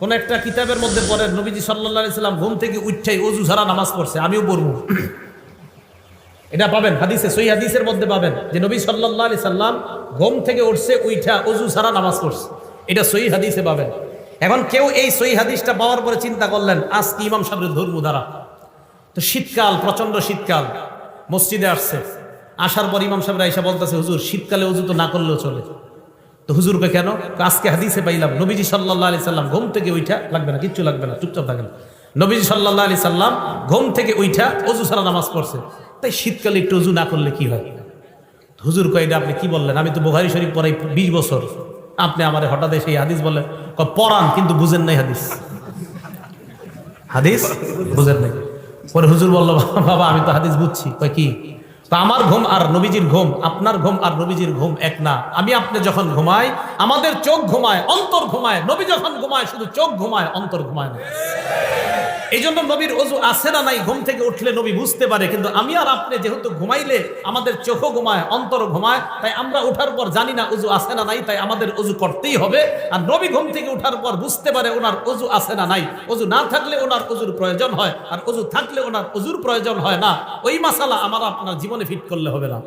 কোন একটা কিতাবের মধ্যে পড়েন নবীজি সাল্লাল্লাহু আলাইহি সাল্লাম ঘুম থেকে উঠেই ওযু ছাড়া নামাজ পড়ছে, আমিও পড়বো। এটা পাবেন হাদিসে, সহিহ হাদিসের মধ্যে পাবেন যে নবী সাল্লাল্লাহু আলাইহি সাল্লাম ঘুম থেকে উঠছে উঠা ওযু ছাড়া নামাজ পড়ছে, এটা সহিহ হাদিসে পাবেন। এখন কেউ এই সহিহ হাদিসটা পাওয়ার পরে চিন্তা করলেন আজকে ইমাম সাহেবের ধর্ম দ্বারা, তো শীতকাল, প্রচন্ড শীতকাল, মসজিদে আসছে, আসার পর ইমাম সাহেবরা এসে বলতেছে হুজুর শীতকালে ওযু তো না করলেও চলে। তো হুজুরকে কেন? আজকে হাদিসে পাইলাম নবীজি সাল্লাল্লাহু আলাইহি সাল্লাম ঘুম থেকে উঠা, লাগবে না কিচ্ছু লাগবে না, চুপচাপ থাকেন, নবীজি সাল্লাল্লাহু আলাইহি সাল্লাম ঘুম থেকে উঠা ওযু ছাড়া নামাজ পড়ছে, তাই শীতকালে একটু ওযু না করলে কি হয়? হুজুর কয় এটা আপনি কি বললেন? আমি তো বুখারী শরীফ পড়াই 20 বছর, আপনি আমারে হঠাৎ সেই হাদিস বলেন, পড়ান কিন্তু বুঝেন নাই হাদিস, হাদিস বুঝেন নাই। পরে হুজুর বলল বাবা আমি তো হাদিস বুঝছি। কয় কি? তো আমার ঘুম আর নবীজির ঘুম, আপনার ঘুম আর নবীজির ঘুম এক না। আমি আপনি যখন ঘুমাই আমাদের চোখ ঘুমায়, অন্তর ঘুমায়। নবী যখন ঘুমায় শুধু চোখ ঘুমায়, অন্তর ঘুমায় না। এই জন্য নবীর ওযু আছে না নাই ঘুম থেকে উঠলে নবী বুঝতে পারে, কিন্তু আমি আর আপনি যেহেতু ঘুমাইলে আমাদের চোখও ঘুমায়, অন্তর ঘুমায়, তাই আমরা উঠার পর জানি না ওযু আছে না নাই, তাই আমাদের ওযু করতেই হবে। আর নবী ঘুম থেকে উঠার পর বুঝতে পারে ওনার ওযু আছে না নাই, ওযু না থাকলে ওনার ওযুর প্রয়োজন হয়, আর ওযু থাকলে ওনার ওযুর প্রয়োজন হয় না। ওই মাসালা আমার আপনার জীবনে ফিট করলে হবে না।